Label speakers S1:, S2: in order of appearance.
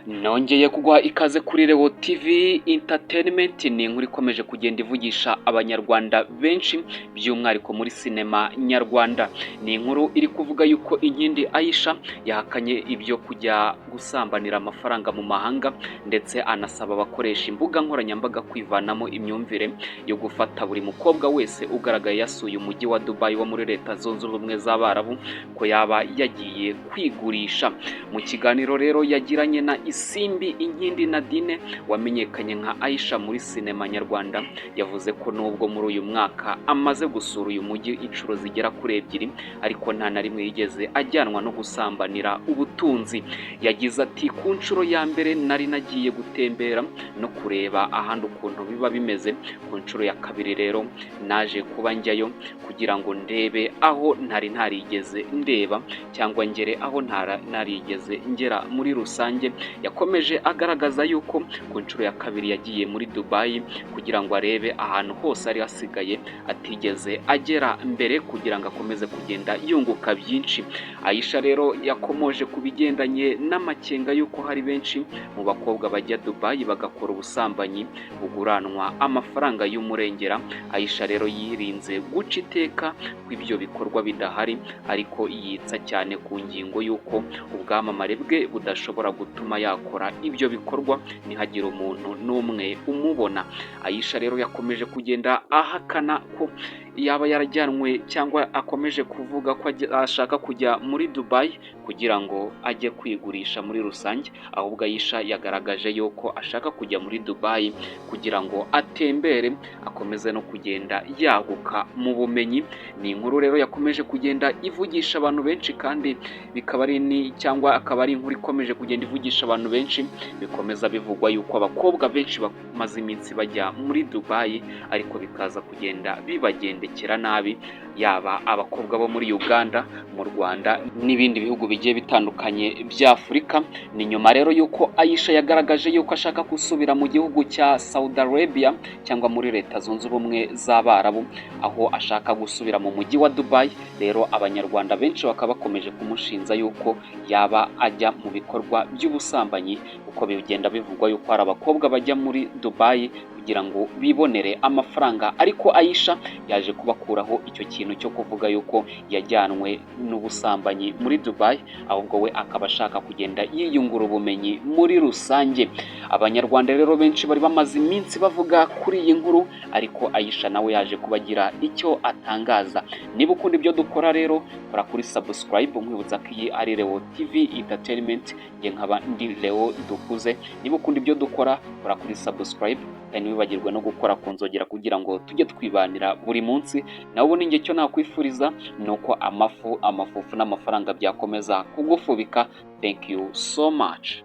S1: Nongeye kuguha ikaze kuri Rewo TV Entertainment. Ni inkuru ikomeje kugenda ivugisha abanyarwanda benshi by'umwihariko muri sinema nyarwanda. Ni inkuru iri kuvuga yuko Inkindi Aisha yahakanye ibyo kujya gusambanira amafaranga mu mahanga, ndetse anasaba abakoresha imbuga nkoranyambaga kwivanamo imyumvire yo gufata buri mukobwa wese ugaragaye yasuye umujyi wa Dubai wo muri Leta Zunze Ubumwe z'Abarabu ko yaba yagiye kwigurisha. Mu kiganiro rero yagiranye na Isimbi Inkindi Nadine wamenyekanye nka Aisha muri sinema nyarwanda, yavuze ko nubwo muri uyu mwaka amaze gusura uyu mujyi inshuro zigera kuri 2, ariko nta na rimwe yigeze ajyanwa no gusambanira ubutunzi. Yagize ati, ku nshuro ya mbere nari nagiye gutembera no kureba ahandi ukuntu biba bimeze, ku nshuro ya kabiri rero naje kuba njyayo kugira ngo ndebe aho ntari ntarigeze ndeba cyangwa ngere aho narigeze ngera muri rusange. Yakomeje agaragaza yuko ku nshuro ya kabiri yagiye muri Dubai kugira ngo arebe ahantu hose ari hasigaye atigeze agera mbere, kugira ngo akomeze kugenda yunguka byinshi. Aisha rero yakomoje ku bigendanye n'amakenga yuko hari benshi mu bakobwa bajya Dubai bagakora ubusambanyi buguranwa amafaranga y'umurengera. Aisha rero yirinze guca iteka kw'ibyo bikorwa bidahari, ariko yitsa cyane ku ngingo yuko ubwamamare bwe budashobora gutuma yakora ibyo bikorwa ntihagire umuntu n'umwe umubona. Aisha rero yakomeje kugenda ahakana ko yaba yarajyanwe cyangwa akomeje kuvuga ko ashaka kujya muri Dubai kugira ngo ajye kwigurisha muri rusange, ahubwo Aisha yagaragaje yuko ashaka kujya muri Dubai kugira ngo atembere, akomeze no kugenda yaguka mu bumenyi. Ni inkuru rero yakomeje kugenda ivugisha abantu benshi, kandi bikaba ari cyangwa akaba ari inkuru ikomeje kugenda ivugisha abantu benshi. Bikomeza bivugwa yuko abakobwa benshi bamaze iminsi bajya muri Dubai, ariko bikaza kugenda bibagendekera nabi, yaba abakobwa bo muri Uganda, mu Rwanda n'ibindi bihugu bigiye bitandukanye bya Afurika. Ni nyuma rero yuko Aisha yagaragaje yuko ashaka gusubira mu gihugu cya Saudi Arabia cyangwa muri Leta Zunze Ubumwe z'Abarabu, aho ashaka gusubira mu mujyi wa Dubai. Rero abanyarwanda benshi bakaba bakomeje kumushinja yuko yaba ajya mu bikorwa by'ubusambanyi, uko bigenda bivugwa yuko hari abakobwa bajya muri Dubai kugira ngo bibonere amafaranga, ariko Aisha yaje kubakuraho icyo kintu cyo kuvuga yuko yajyanwe n'ubusambanyi muri Dubai, ahubwo we akaba ashaka kugenda yiyungura ubumenyi muri rusange. Abanyarwanda rero benshi bari bamaze iminsi bavuga kuri iyi nkuru, ariko Aisha nawe yaje kubagira icyo atangaza. Niba ukunda ibyo dukora rero kora kuri subscribe, nkwibutsa ko iyi ari Rewo TV Entertainment, nge nkaba ndi Leo Dukuze. Niba ukunda ibyo dukora kora kuri subscribe, kandi wibagirwe no gukora ku nzogera kugira ngo tujye twibanira buri munsi. Nawe ubundi nge cyo nakwifuriza nuko amafufu n'amafaranga byakomeza kugufubika. Thank you so much.